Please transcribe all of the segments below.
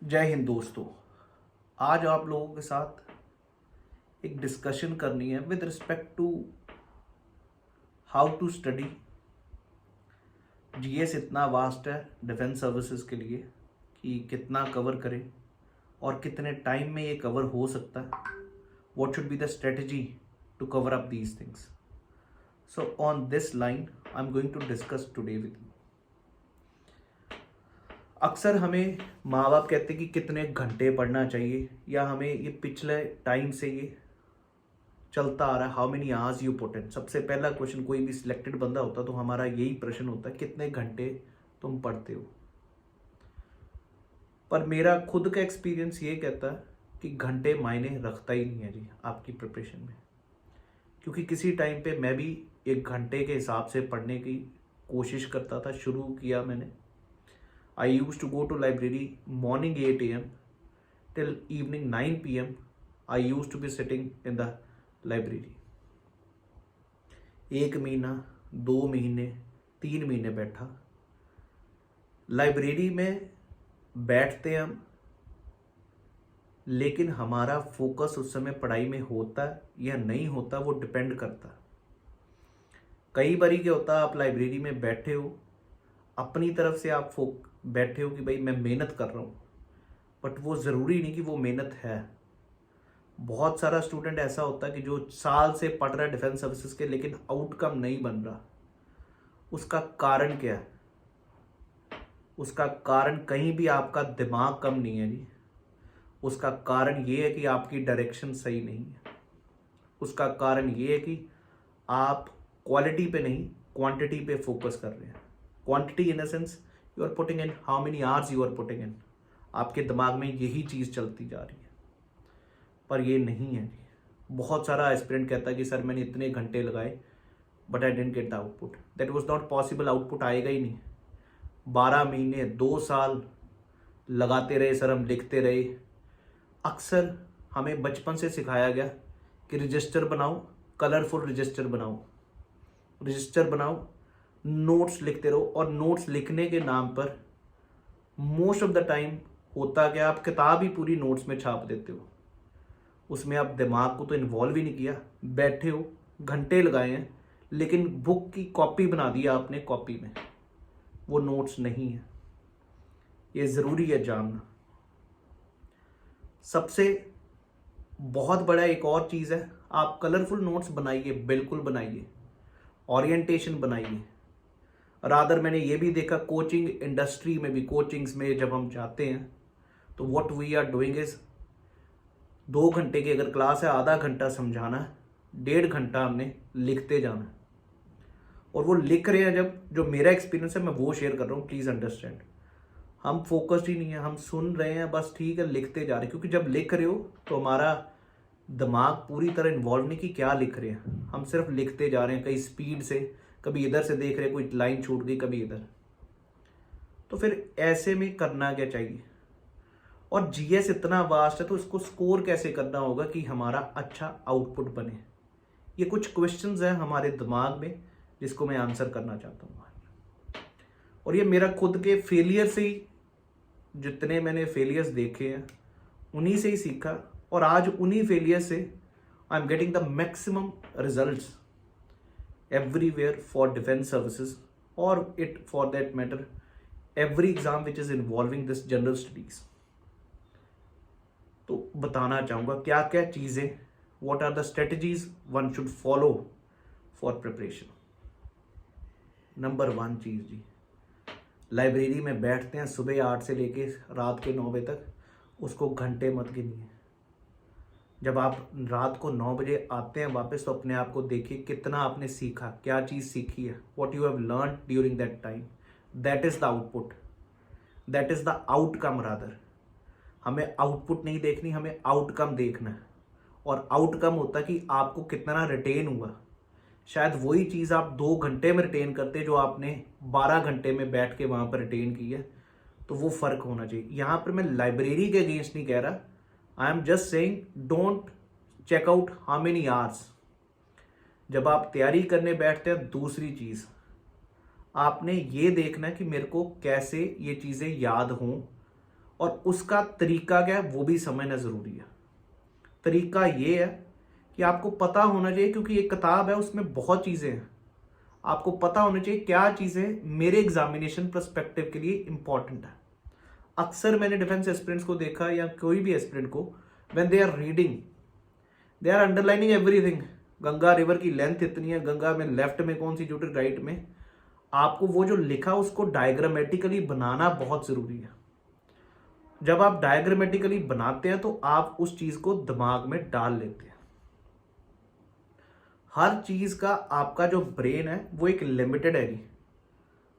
जय हिंद दोस्तों। आज आप लोगों के साथ एक डिस्कशन करनी है with respect to how to study. GS इतना वास्ट है डिफेंस सर्विसेज के लिए कि कितना कवर करें और कितने टाइम में ये कवर हो सकता है। What should be the strategy to cover up these things. So on this line I am going to discuss today with you. अक्सर हमें माँ बाप कहते कि कितने घंटे पढ़ना चाहिए, या हमें ये पिछले टाइम से ये चलता आ रहा है, how many hours you put in. सबसे पहला क्वेश्चन कोई भी सिलेक्टेड बंदा होता तो हमारा यही प्रश्न होता है, कितने घंटे तुम पढ़ते हो। पर मेरा खुद का एक्सपीरियंस ये कहता है कि घंटे मायने रखता ही नहीं है जी आपकी प्रिपरेशन में। क्योंकि किसी टाइम पे मैं भी 1 घंटे के हिसाब से पढ़ने की कोशिश करता था, शुरू किया मैंने। I used to go to library morning 8 a.m. till evening 9 p.m. I used to be sitting in the library. 1 महीना, 2 महीने, 3 महीने बैठा। लाइब्रेरी में बैठते हम, लेकिन हमारा फोकस उस समय पढ़ाई में होता या नहीं होता वो डिपेंड करता। कई बारी क्या होता है, आप लाइब्रेरी में बैठे हो, अपनी तरफ से आप बैठे हो कि भाई मैं मेहनत कर रहा हूँ, बट वो ज़रूरी नहीं कि वो मेहनत है। बहुत सारा स्टूडेंट ऐसा होता है कि जो साल से पढ़ रहा है डिफेंस सर्विसेज के, लेकिन आउटकम नहीं बन रहा। उसका कारण क्या है? उसका कारण कहीं भी आपका दिमाग कम नहीं है जी। उसका कारण ये है कि आपकी डायरेक्शन सही नहीं है। उसका कारण ये है कि आप क्वालिटी पे नहीं, क्वांटिटी पे फोकस कर रहे हैं। Quantity in the sense you are putting in how many hours you are putting in. आपके दिमाग में यही चीज़ चलती जा रही है, पर ये नहीं है। बहुत सारा एस्पिरेंट कहता है कि सर मैंने इतने घंटे लगाए but I didn't get the output. That was not possible. Output आएगा ही नहीं। 12 महीने 2 साल लगाते रहे सर, हम लिखते रहे। अक्सर हमें बचपन से सिखाया गया कि रजिस्टर बनाओ, कलरफुल रजिस्टर बनाओ, रजिस्टर बनाओ, नोट्स लिखते रहो। और नोट्स लिखने के नाम पर मोस्ट ऑफ द टाइम होता क्या, आप किताब ही पूरी नोट्स में छाप देते हो। उसमें आप दिमाग को तो इन्वॉल्व ही नहीं किया। बैठे हो, घंटे लगाए हैं, लेकिन बुक की कॉपी बना दिया आपने कॉपी में, वो नोट्स नहीं है। ये ज़रूरी है जानना। सबसे बहुत बड़ा एक और चीज़ है, आप कलरफुल नोट्स बनाइए, बिल्कुल बनाइए, ओरिएंटेशन बनाइए। रादर मैंने ये भी देखा कोचिंग इंडस्ट्री में भी, कोचिंग्स में जब हम जाते हैं तो what we are doing is 2 घंटे की अगर क्लास है, आधा घंटा समझाना है, 1.5 घंटा हमने लिखते जाना है। और वो लिख रहे हैं जब, जो मेरा एक्सपीरियंस है मैं वो शेयर कर रहा हूँ, प्लीज़ अंडरस्टैंड। हम फोकस्ड ही नहीं है, हम सुन रहे हैं बस, ठीक है, लिखते जा रहे हैं। क्योंकि जब लिख रहे हो तो हमारा दिमाग पूरी तरह इन्वॉल्व नहीं कि क्या लिख रहे हैं, हम सिर्फ लिखते जा रहे हैं, कई स्पीड से, कभी इधर से देख रहे हैं, कोई लाइन छूट गई, कभी इधर। तो फिर ऐसे में करना क्या चाहिए? और जीएस इतना वास्ट है तो इसको स्कोर कैसे करना होगा कि हमारा अच्छा आउटपुट बने। ये कुछ क्वेश्चंस हैं हमारे दिमाग में जिसको मैं आंसर करना चाहता हूँ। और ये मेरा खुद के फेलियर से ही, जितने मैंने फेलियर्स देखे हैं उन्हीं से ही सीखा, और आज उन्हीं फेलियर से I am getting the maximum results everywhere for defense services, or it for that matter every exam which is involving this general studies। तो बताना चाहूँगा क्या क्या चीज़ें, what are the strategies one should follow for preparation। नंबर 1 चीज़ जी, library में बैठते हैं सुबह 8 से लेके रात के 9 बजे तक, उसको घंटे मत गिनिए। जब आप रात को 9 बजे आते हैं वापस, तो अपने आप को देखिए कितना आपने सीखा, क्या चीज़ सीखी है, what you have learn during that time. That is the output, that is the outcome. Rather हमें आउटपुट नहीं देखनी, हमें आउटकम देखना है। और आउटकम होता कि आपको कितना रिटेन हुआ। शायद वही चीज़ आप 2 घंटे में रिटेन करते जो आपने 12 घंटे में बैठ के वहाँ पर रिटेन की है। तो वो फ़र्क होना चाहिए। यहाँ पर मैं लाइब्रेरी के अगेंस्ट नहीं कह रहा, I am just saying don't check out how many hours. जब आप तैयारी करने बैठते हैं, दूसरी चीज़ आपने ये देखना है कि मेरे को कैसे ये चीज़ें याद हों और उसका तरीका क्या है वो भी समझना ज़रूरी है। तरीका ये है कि आपको पता होना चाहिए, क्योंकि ये किताब है उसमें बहुत चीज़ें हैं, आपको पता होना चाहिए क्या चीज़ें मेरे एग्जामिनेशन पर्सपेक्टिव के लिए इंपॉर्टेंट है। अक्सर मैंने डिफेंस एस्पिरेंट्स को देखा या कोई भी एस्पिरेंट को, when they are reading they are underlining everything. Ganga river की लेंथ इतनी है, गंगा में लेफ्ट में कौन सी जुटी, राइट में, आपको वो जो लिखा उसको डायग्रामेटिकली बनाना बहुत ज़रूरी है। जब आप डायग्रामेटिकली बनाते हैं तो आप उस चीज़ को दिमाग में डाल लेते हैं। हर चीज़ का आपका जो ब्रेन है वो एक लिमिटेड है जी,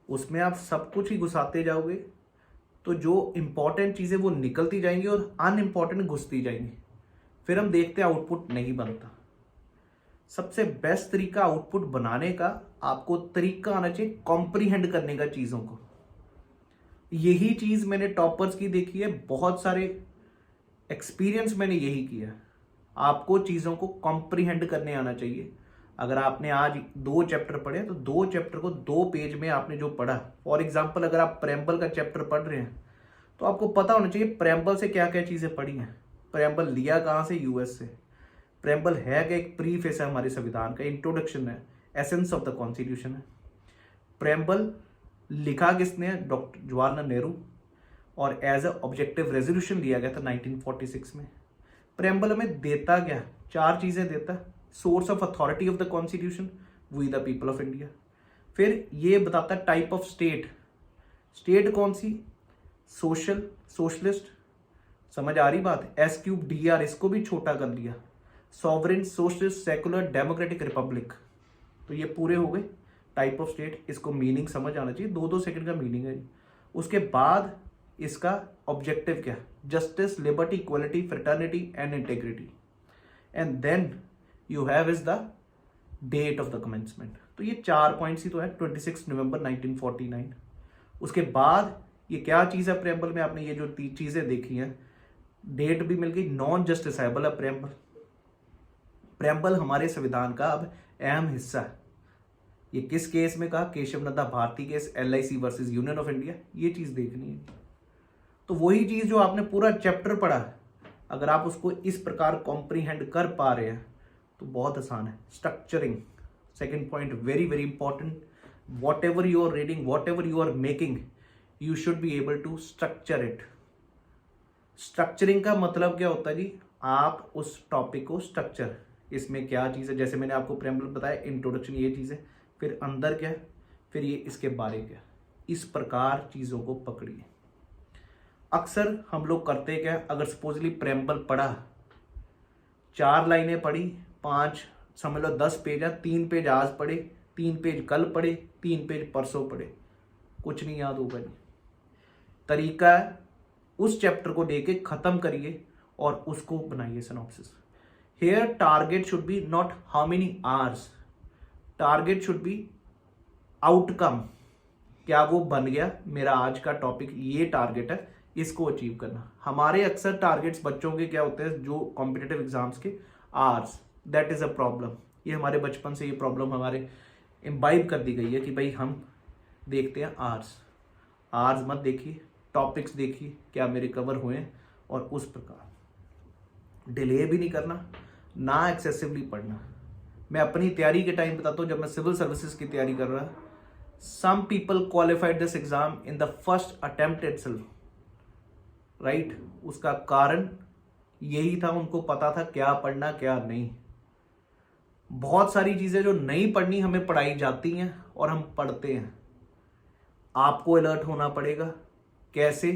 उसमें आप सब कुछ ही घुसाते जाओगे तो जो इंपॉर्टेंट चीज़ें वो निकलती जाएंगी और अनइम्पॉर्टेंट घुसती जाएंगी, फिर हम देखते हैं आउटपुट नहीं बनता। सबसे बेस्ट तरीका आउटपुट बनाने का, आपको तरीका आना चाहिए कॉम्प्रीहेंड करने का चीज़ों को। यही चीज़ मैंने टॉपर्स की देखी है, बहुत सारे एक्सपीरियंस मैंने यही किया है। आपको चीज़ों को कॉम्प्रीहेंड करने आना चाहिए। अगर आपने आज 2 चैप्टर पढ़े तो 2 चैप्टर को 2 पेज में आपने जो पढ़ा, फॉर एग्जाम्पल अगर आप प्रेम्बल का चैप्टर पढ़ रहे हैं तो आपको पता होना चाहिए प्रेम्बल से क्या क्या चीज़ें पढ़ी हैं। प्रेम्बल लिया कहाँ से, यूएस से। प्रेम्बल है क्या, एक प्रीफेस है हमारे संविधान का, इंट्रोडक्शन है, एसेंस ऑफ द कॉन्स्टिट्यूशन है। प्रेम्बल लिखा किसने है, डॉक्टर जवाहरलाल नेहरू, और एज अ ऑब्जेक्टिव रेजोल्यूशन लिया गया था 1946 में। प्रेम्बल हमें देता क्या, 4 चीज़ें देता है। Source of authority of the constitution, we the people of India. फिर ये बताता है टाइप ऑफ स्टेट, स्टेट कौन सी, सोशल, सोशलिस्ट, समझ आ रही बात, SQDR इसको भी छोटा कर दिया, sovereign, socialist, secular, democratic, Republic. तो ये पूरे हो गए टाइप ऑफ स्टेट। इसको मीनिंग समझ आना चाहिए, 2-2 सेकंड का मीनिंग है। उसके बाद इसका ऑब्जेक्टिव क्या, justice, liberty, equality, fraternity and integrity, and then you have is the date of the commencement. तो ये 4 पॉइंट्स ही तो है, 26 नवंबर 1949। उसके बाद ये क्या चीज़ है प्रेम्बल में, आपने ये जो 3 चीज़ें देखी हैं, डेट भी मिल गई, नॉन जस्टिसाइबल है प्रेम्बल। प्रेम्बल हमारे संविधान का अब अहम हिस्सा है। ये किस केस में कहा, Keshava Nanda Bharati case, LIC versus union of India, ये चीज़ देखनी है। तो वही चीज़ जो आपने पूरा चैप्टर पढ़ा, अगर आप उसको इस प्रकार कॉम्प्रीहेंड कर पा रहे हैं तो बहुत आसान है। Structuring, second point, very very important. Whatever you are reading, whatever you are making, you should be able to structure it. Structuring का मतलब क्या होता है जी, आप उस टॉपिक को स्ट्रक्चर, इसमें क्या चीज़ है, जैसे मैंने आपको प्रेम्बल बताया, इंट्रोडक्शन ये चीज़ है, फिर अंदर क्या है, फिर ये इसके बारे क्या, इस प्रकार चीज़ों को पकड़िए। अक्सर हम लोग करते क्या, अगर सपोजली प्रेम्बल पढ़ा, 4 लाइनें पढ़ी, 5 समझ लो 10 पेज है, 3 पेज आज पढ़े, 3 पेज कल पढ़े, 3 पेज परसों पढ़े, कुछ नहीं याद होगा जी। तरीका है उस चैप्टर को लेके खत्म करिए और उसको बनाइए synopsis. Here target should be not how many hours, target should be outcome, क्या वो बन गया, मेरा आज का टॉपिक ये टारगेट है, इसको अचीव करना। हमारे अक्सर टारगेट्स बच्चों के क्या होते हैं, जो कॉम्पिटिटिव एग्जाम्स के, hours, that is a problem. ये हमारे बचपन से ये प्रॉब्लम हमारे इम्बाइब कर दी गई है कि भाई हम देखते हैं आवर्स। आवर्स मत देखिए, टॉपिक्स देखिए क्या मेरे कवर हुए हैं, और उस प्रकार डिले भी नहीं करना, ना एक्सेसिवली पढ़ना। मैं अपनी तैयारी के टाइम बताता हूँ, जब मैं सिविल सर्विसेज की तैयारी कर रहा, some people qualified this exam in the first attempt itself, right. उसका कारण यही था, उनको पता था क्या पढ़ना क्या नहीं। बहुत सारी चीज़ें जो नहीं पढ़नी हमें पढ़ाई जाती हैं और हम पढ़ते हैं। आपको अलर्ट होना पड़ेगा, कैसे,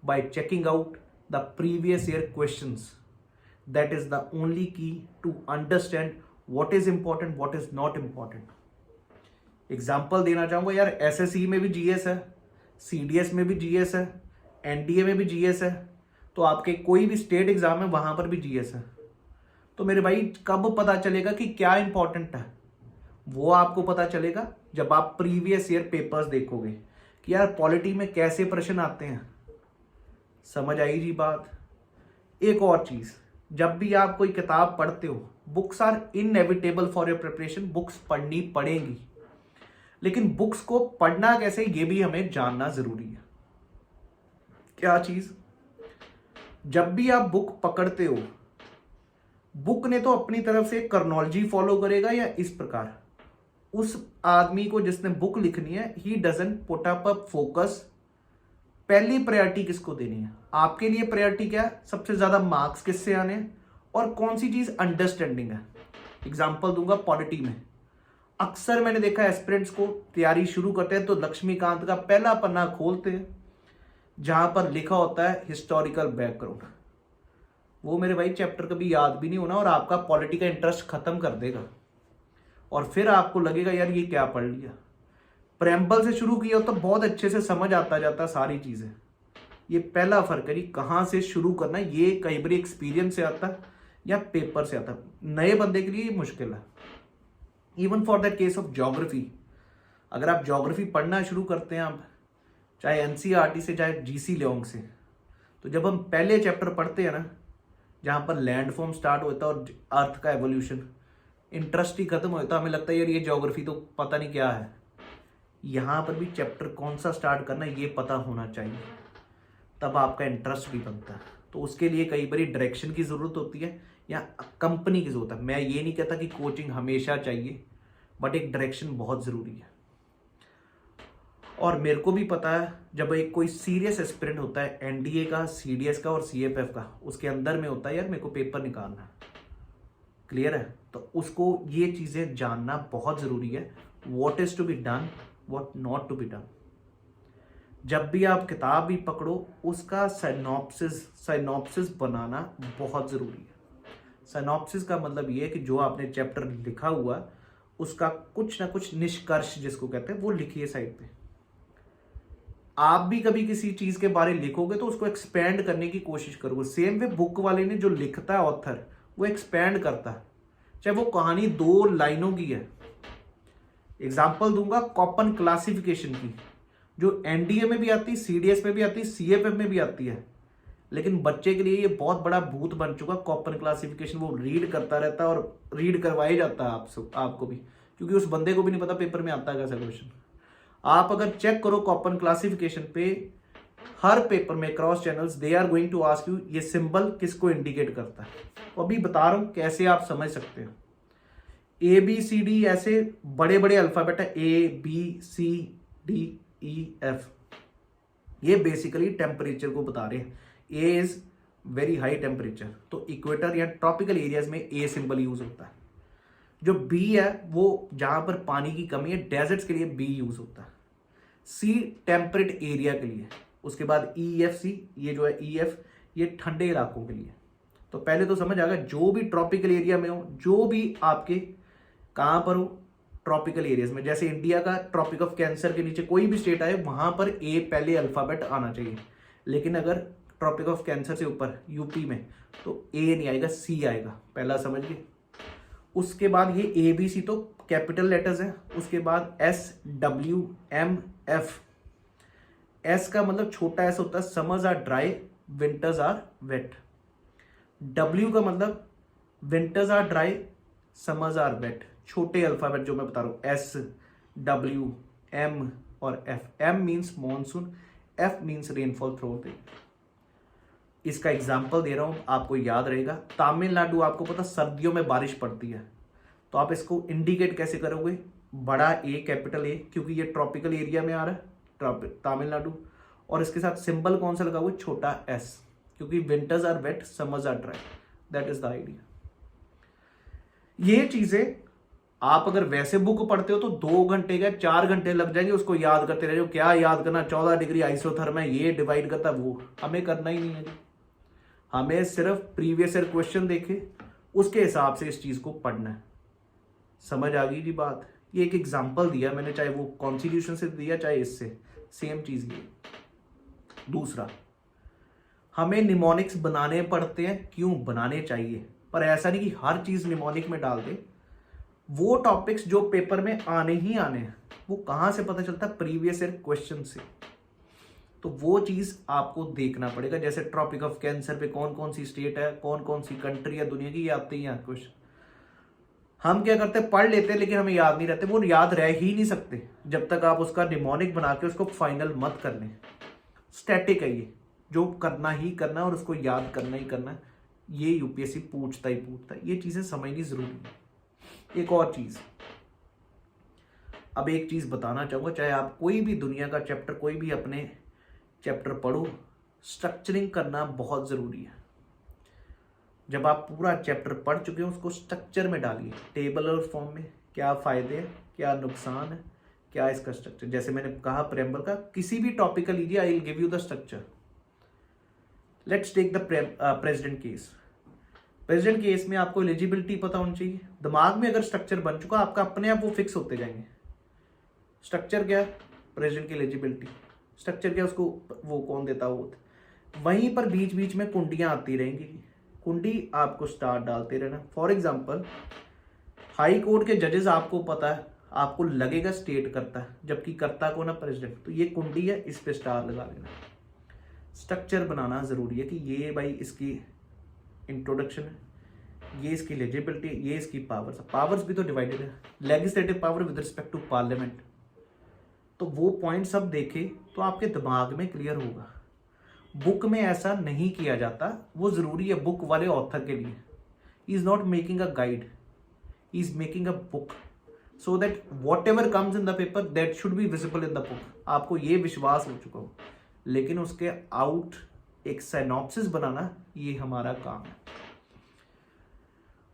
by checking out the previous year questions. That is the only key to understand what is important, what is not important. Example देना चाहूंगा यार, SSE में भी GS है, CDS में भी GS है, NDA में भी GS है, तो आपके कोई भी स्टेट एग्जाम है वहां पर भी GS है। तो मेरे भाई कब पता चलेगा कि क्या इंपॉर्टेंट है, वो आपको पता चलेगा जब आप प्रीवियस ईयर पेपर्स देखोगे कि यार पॉलिटी में कैसे प्रश्न आते हैं। समझ आई जी बात। एक और चीज, जब भी आप कोई किताब पढ़ते हो, books are inevitable for your preparation, books पढ़नी पड़ेंगी, लेकिन बुक्स को पढ़ना कैसे ये भी हमें जानना जरूरी है। क्या चीज, जब भी आप बुक पकड़ते हो, बुक ने तो अपनी तरफ से कर्नोलॉजी फॉलो करेगा या इस प्रकार, उस आदमी को जिसने बुक लिखनी है, he doesn't put up a focus. पहली प्रायोरिटी किसको देनी है? आपके लिए प्रायोरिटी क्या है? सबसे ज्यादा मार्क्स किससे आने हैं और कौन सी चीज अंडरस्टैंडिंग है। एग्जाम्पल दूंगा पॉलिटी में, अक्सर मैंने देखा एस्पिरेंट्स को तैयारी शुरू करते हैं तो लक्ष्मीकांत का पहला पन्ना खोलते हैं जहां पर लिखा होता है हिस्टोरिकल बैकग्राउंड। वो मेरे भाई चैप्टर कभी याद भी नहीं होना और आपका पॉलिटी का इंटरेस्ट खत्म कर देगा और फिर आपको लगेगा यार ये क्या पढ़ लिया। प्रेम्बल से शुरू किया तो बहुत अच्छे से समझ आता जाता सारी चीजें। ये पहला फर्क है जी, कहां से शुरू करना है। ये कई बार एक्सपीरियंस से आता है या पेपर से आता है। नए बंदे के लिए ये मुश्किल है। Even for that case of geography, अगर आप ज्योग्राफी पढ़ना शुरू करते हैं, आप चाहे एनसीईआरटी से चाहे जीसी लोंग से, तो जब हम पहले चैप्टर पढ़ते हैं ना, जहां पर लैंड फॉर्म स्टार्ट होता है और अर्थ का एवोल्यूशन, इंटरेस्ट ही खत्म होता है। हमें लगता है यार ये ज्योग्राफी तो पता नहीं क्या है। यहां पर भी चैप्टर कौन सा स्टार्ट करना है ये पता होना चाहिए, तब आपका इंटरेस्ट भी बनता है। तो उसके लिए कई बार डायरेक्शन की जरूरत होती है या कंपनी की जरूरत है। मैं ये नहीं कहता कि कोचिंग हमेशा चाहिए, बट एक डायरेक्शन बहुत जरूरी है। और मेरे को भी पता है जब एक कोई सीरियस एस्पिरेंट होता है एनडीए का, सीडीएस का और सीएफएफ का, उसके अंदर में होता है यार मेरे को पेपर निकालना है, क्लियर है, तो उसको ये चीजें जानना बहुत जरूरी है। What is to be done, what not to be done. जब भी आप किताब भी पकड़ो, उसका साइनॉप्सिस बनाना बहुत जरूरी है। साइनॉप्सिस का मतलब ये है कि जो आपने चैप्टर लिखा हुआ उसका कुछ ना कुछ निष्कर्ष जिसको कहते हैं वो लिखिए साइड पे। आप भी कभी किसी चीज के बारे में लिखोगे तो उसको एक्सपेंड करने की कोशिश करोगे। सेम वे बुक वाले ने जो लिखता है ऑथर, वो एक्सपेंड करता है, चाहे वो कहानी 2 लाइनों की है। एग्जाम्पल दूंगा कॉपन क्लासिफिकेशन की, जो एनडीए में भी आती, सीडीएस में भी आती, सीएफएफ में भी आती है, लेकिन बच्चे के लिए ये बहुत बड़ा भूत बन चुका कॉपन क्लासिफिकेशन। वो रीड करता रहता है और रीड करवाया जाता है आपको भी, क्योंकि उस बंदे को भी नहीं पता पेपर में आता है कैसा क्वेश्चन। आप अगर चेक करो कॉपन क्लासिफिकेशन पे, हर पेपर में cross channels they are going to ask you ये सिंबल किसको इंडिकेट करता है। तो अभी बता रहा हूं कैसे आप समझ सकते हो। ए बी सी डी ऐसे बड़े बड़े अल्फाबेट है, A B C D E F, ये बेसिकली टेम्परेचर को बता रहे हैं। A is very high temperature, तो इक्वेटर या ट्रॉपिकल एरियाज में ए सिंबल यूज होता है। जो बी है वो जहां पर पानी की कमी है, डेजर्ट्स के लिए बी यूज होता है। सी टेम्परेट एरिया के लिए, उसके बाद ई एफ सी, ये जो है ई एफ ये ठंडे इलाकों के लिए। तो पहले तो समझ आ गया, जो भी ट्रॉपिकल एरिया में हो, जो भी आपके कहां पर हो ट्रॉपिकल एरियाज में, जैसे इंडिया का ट्रॉपिक ऑफ कैंसर के नीचे कोई भी स्टेट आए वहां पर ए पहले अल्फाबेट आना चाहिए। लेकिन अगर ट्रॉपिक ऑफ कैंसर से ऊपर यूपी में तो ए नहीं आएगा, सी आएगा, पहला समझ गए। उसके बाद ये ए बी सी तो कैपिटल लेटर्स है। उसके बाद S W M F, S का मतलब छोटा एस होता है, summers are dry winters are wet. W का मतलब winters are dry summers are wet. छोटे अल्फाबेट जो मैं बता रहा हूं, एस डब्ल्यू एम और F. M means monsoon, F means rainfall throughout the year. इसका एग्जाम्पल दे रहा हूं, आपको याद रहेगा। तमिलनाडु आपको पता सर्दियों में बारिश पड़ती है, तो आप इसको इंडिकेट कैसे करोगे? बड़ा ए कैपिटल ए, क्योंकि ये ट्रॉपिकल एरिया में आ रहा है तमिलनाडु, और इसके साथ सिंबल कौन सा लगा हुआ? छोटा एस, क्योंकि winters are wet summers are dry. That is the idea. ये चीजें आप अगर वैसे बुक पढ़ते हो तो 2 घंटे का 4 घंटे लग जाएंगे उसको याद करते रहे। क्या याद करना, 14 डिग्री आइसोथर्म है, ये डिवाइड करता, वो हमें करना ही नहीं है। हमें सिर्फ प्रीवियस ईयर क्वेश्चन देखे उसके हिसाब से इस चीज को पढ़ना है। समझ आ गई जी बात? ये एक एग्जांपल दिया मैंने, चाहे वो कॉन्स्टिट्यूशन से दिया चाहे इससे, सेम चीज ये। दूसरा, हमें निमोनिक्स बनाने पड़ते हैं, क्यों बनाने चाहिए, पर ऐसा नहीं कि हर चीज निमोनिक में डाल दे। वो टॉपिक्स जो पेपर में आने ही आने हैं, वो कहां से पता चलता है? प्रीवियस ईयर क्वेश्चन से। तो वो चीज आपको देखना पड़ेगा। जैसे ट्रॉपिक ऑफ कैंसर पे कौन कौन सी स्टेट है, कौन कौन सी कंट्री है दुनिया की, ये आते ही यहाँ क्वेश्चन। हम क्या करते हैं, पढ़ लेते हैं लेकिन हमें याद नहीं रहते। वो याद रह ही नहीं सकते जब तक आप उसका निमोनिक बना के उसको फाइनल मत कर लें। स्टैटिक है ये, जो करना ही करना है और उसको याद करना ही करना है, ये यूपीएससी पूछता ही पूछता है। ये चीज़ें समझनी ज़रूरी है। एक और चीज़, अब एक चीज़ बताना चाहूँगा, चाहे आप कोई भी दुनिया का चैप्टर, कोई भी अपने चैप्टर पढ़ो, स्ट्रक्चरिंग करना बहुत ज़रूरी है। जब आप पूरा चैप्टर पढ़ चुके हो, उसको स्ट्रक्चर में डालिए, टेबल और फॉर्म में। क्या फ़ायदे हैं, क्या नुकसान है, क्या इसका स्ट्रक्चर। जैसे मैंने कहा प्रेम्बल का, किसी भी टॉपिक का लीजिए, I will give you the structure. Let's take the president case. President case में आपको एलिजिबिलिटी पता होनी चाहिए। दिमाग में अगर स्ट्रक्चर बन चुका आपका, अपने आप वो फिक्स होते जाएंगे। स्ट्रक्चर क्या है, प्रेसिडेंट की एलिजिबिलिटी। स्ट्रक्चर क्या, उसको वो कौन देता है, वो। वहीं पर बीच बीच में कुंडियां आती रहेंगी। कुंडी आपको स्टार डालते रहना। फॉर एग्जाम्पल, हाई कोर्ट के जजेस आपको पता है, आपको लगेगा स्टेट करता है, जबकि करता को ना प्रेसिडेंट। तो ये कुंडी है, इस पे स्टार लगा लेना। स्ट्रक्चर बनाना जरूरी है कि ये भाई इसकी इंट्रोडक्शन है, ये इसकी एलिजिबिलिटी, ये इसकी पावर्स। पावर्स भी तो डिवाइडेड है, legislative power with respect to parliament. तो वो पॉइंट सब देखे तो आपके दिमाग में क्लियर होगा। बुक में ऐसा नहीं किया जाता, वो जरूरी है बुक वाले ऑथर के लिए। He is not making a guide, he is making a book, so that what ever comes in the paper that should be visible in the book. आपको ये विश्वास हो चुका हो, लेकिन उसके आउट एक सिनॉप्सिस बनाना, ये हमारा काम है।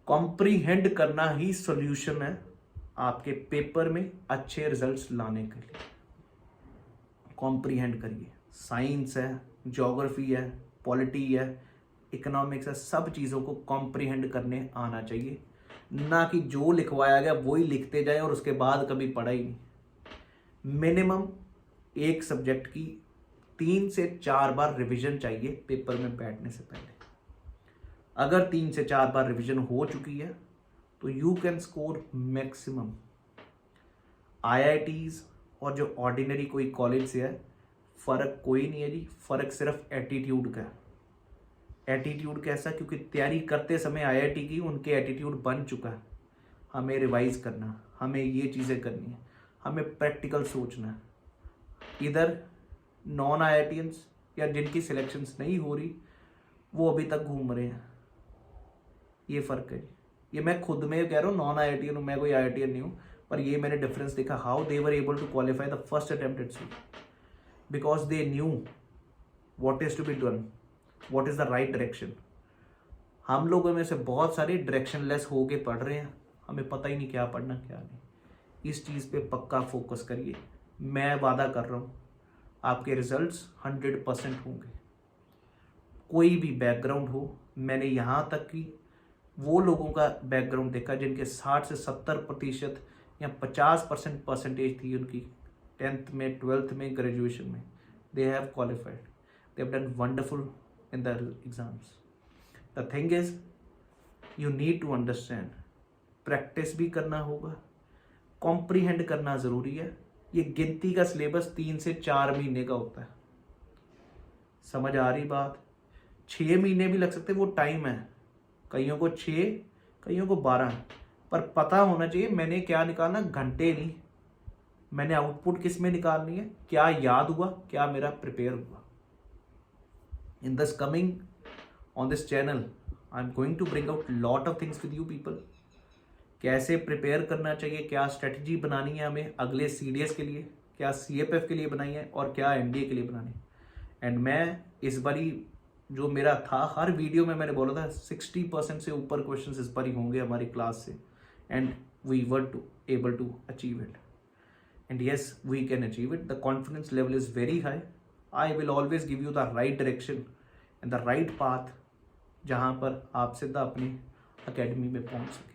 कॉम्प्रीहेंड करना ही सॉल्यूशन है आपके पेपर में अच्छे रिजल्ट्स लाने के लिए। कॉम्प्रीहेंड करिए। साइंस है, ज्योग्राफी है, पॉलिटी है, इकोनॉमिक्स है, सब चीज़ों को कॉम्प्रीहेंड करने आना चाहिए, ना कि जो लिखवाया गया वही लिखते जाए और उसके बाद कभी पढ़ा ही नहीं। मिनिमम एक सब्जेक्ट की 3 से 4 बार रिवीजन चाहिए पेपर में बैठने से पहले। अगर 3 से 4 बार रिवीजन हो चुकी है तो you can score maximum. IITs और जो ऑर्डिनरी कोई कॉलेज से है, फ़र्क कोई नहीं है जी, फ़र्क सिर्फ एटीट्यूड का है। एटीट्यूड कैसा, क्योंकि तैयारी करते समय आईआईटी की उनके एटीट्यूड बन चुका है। हमें रिवाइज करना, हमें ये चीज़ें करनी है, हमें प्रैक्टिकल सोचना है। इधर नॉन आईआईटीएंस या जिनकी सिलेक्शंस नहीं हो रही, वो अभी तक घूम रहे हैं। ये फ़र्क है। ये मैं खुद में कह रहा हूँ, नॉन आईआईटीएन हूँ, मैं कोई आईआईटीएन नहीं हूँ, पर ये मैंने डिफरेंस देखा। How they were able to qualify the first attempt itself, because they knew what is to be done, what is the right direction. हम लोगों में से बहुत सारे डायरेक्शनलेस होके पढ़ रहे हैं, हमें पता ही नहीं क्या पढ़ना क्या नहीं। इस चीज़ पे पक्का फोकस करिए। मैं वादा कर रहा हूँ आपके रिजल्ट्स 100% होंगे। कोई भी बैकग्राउंड हो, मैंने यहाँ तक कि वो लोगों का बैकग्राउंड देखा जिनके 60 से 70% या 50% परसेंटेज थी उनकी 10th में, 12th में, ग्रेजुएशन में। They have qualified, they have done wonderful in the exams. The thing is you need to understand, practice भी करना होगा, कॉम्प्रीहेंड करना ज़रूरी है। ये गिनती का सिलेबस 3 से 4 महीने का होता है। समझ आ रही बात? 6 महीने भी लग सकते, वो टाइम है। कईयों को 6, कईयों को 12, पर पता होना चाहिए मैंने क्या निकालना, घंटे नहीं। मैंने आउटपुट किस में निकालनी है, क्या याद हुआ, क्या मेरा प्रिपेयर हुआ। In this coming on this channel I am going to bring out lot of things with you people. कैसे प्रिपेयर करना चाहिए, क्या स्ट्रेटजी बनानी है हमें अगले सीडीएस के लिए, क्या सीएपीएफ के लिए बनाई है और क्या एनडीए के लिए बनानी है। एंड मैं इस बारी जो मेरा था, हर वीडियो में मैंने बोला था 60% से ऊपर क्वेश्चंस इस बार ही होंगे हमारी क्लास से, and we were able to achieve it. And yes, we can achieve it. The confidence level is very high. I will always give you the right direction and the right path, जहाँ पर आप सीधा अपनी academy में पहुँच सके।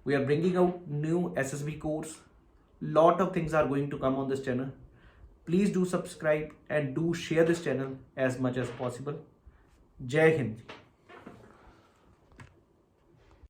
We are bringing out new SSB course, lot of things are going to come on this channel. Please do subscribe and do share this channel as much as possible. Jai Hind.